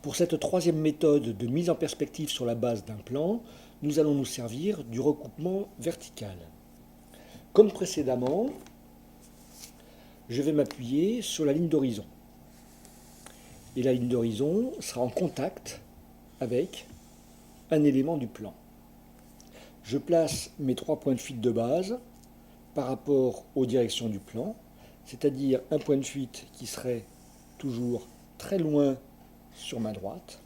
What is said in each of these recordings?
Pour cette troisième méthode de mise en perspective sur la base d'un plan, nous allons nous servir du recoupement vertical. Comme précédemment, je vais m'appuyer sur la ligne d'horizon. Et la ligne d'horizon sera en contact avec un élément du plan. Je place mes 3 points de fuite de base par rapport aux directions du plan, c'est-à-dire un point de fuite qui serait toujours très loin sur ma droite,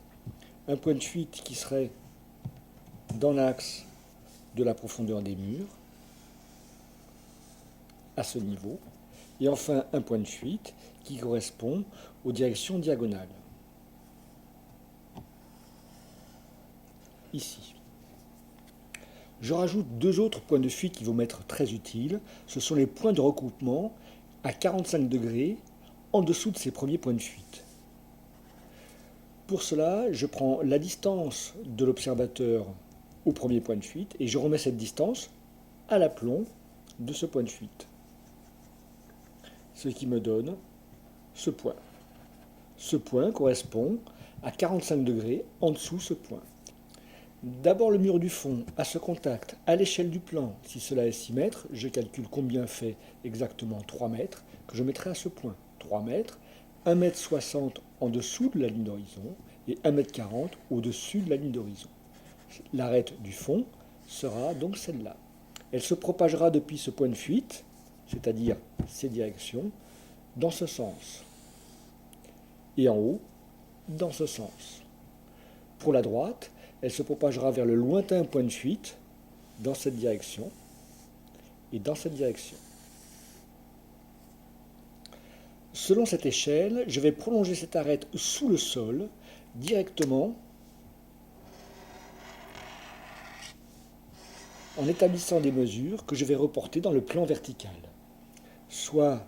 un point de fuite qui serait dans l'axe de la profondeur des murs, à ce niveau, et enfin un point de fuite qui correspond aux directions diagonales, ici. Je rajoute 2 autres points de fuite qui vont m'être très utiles. Ce sont les points de recoupement à 45 degrés en dessous de ces premiers points de fuite. Pour cela, je prends la distance de l'observateur au premier point de fuite et je remets cette distance à l'aplomb de ce point de fuite. Ce qui me donne ce point. Ce point correspond à 45 degrés en dessous de ce point. D'abord le mur du fond à ce contact à l'échelle du plan. Si cela est 6 mètres, je calcule combien fait exactement 3 mètres que je mettrai à ce point. 3 mètres, 1,60 m en dessous de la ligne d'horizon et 1,40 m au-dessus de la ligne d'horizon. L'arête du fond sera donc celle-là. Elle se propagera depuis ce point de fuite, c'est-à-dire ces directions, dans ce sens. Et en haut, dans ce sens. Pour la droite, elle se propagera vers le lointain point de fuite, dans cette direction, et dans cette direction. Selon cette échelle, je vais prolonger cette arête sous le sol, directement, en établissant des mesures que je vais reporter dans le plan vertical. Soit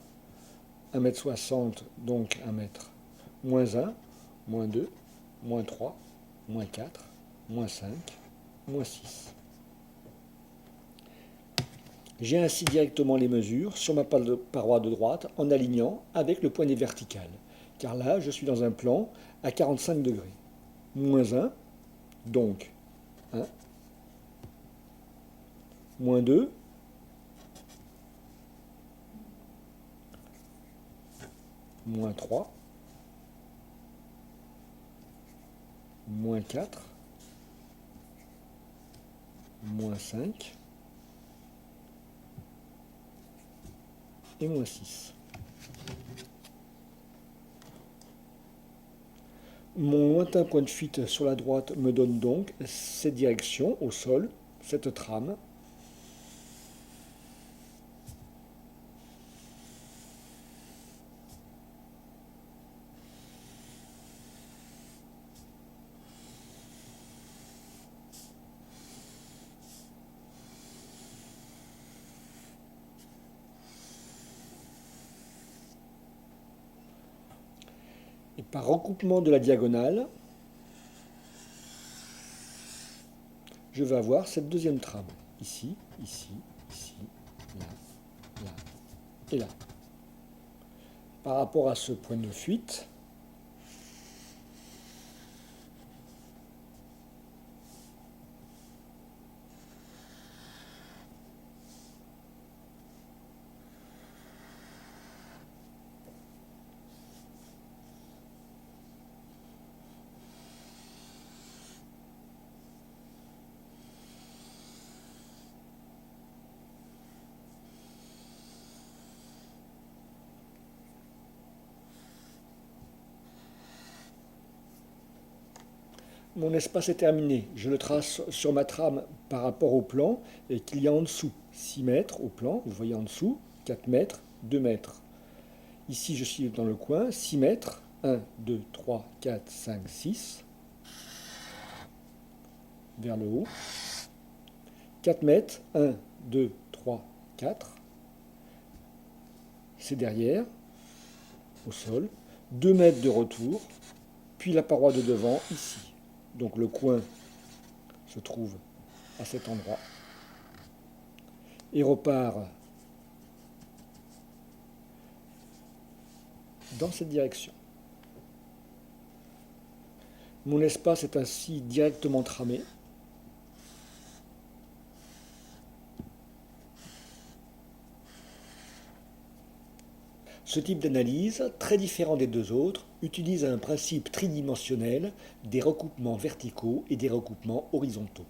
1,60 m, donc 1 mètre, moins 1, moins 2, moins 3, moins 4, moins 5, moins 6. J'ai ainsi directement les mesures sur ma paroi de droite en alignant avec le poignet vertical. Car là, je suis dans un plan à 45 degrés. Moins 1, donc 1. Moins 2. Moins 3. Moins 4. Moins 5. Et moins 6. Mon lointain point de fuite sur la droite me donne donc cette direction au sol, cette trame. Et par recoupement de la diagonale, je vais avoir cette deuxième trame. Ici, ici, ici, là, là et là. Par rapport à ce point de fuite, mon espace est terminé. Je le trace sur ma trame par rapport au plan et qu'il y a en dessous 6 mètres au plan. Vous voyez en dessous 4 mètres, 2 mètres. Ici, je suis dans le coin, 6 mètres. 1, 2, 3, 4, 5, 6. Vers le haut. 4 mètres. 1, 2, 3, 4. C'est derrière, au sol. 2 mètres de retour. Puis la paroi de devant, ici. Donc le coin se trouve à cet endroit et repart dans cette direction. Mon espace est ainsi directement tramé. Ce type d'analyse, très différent des deux autres, utilise un principe tridimensionnel des recoupements verticaux et des recoupements horizontaux.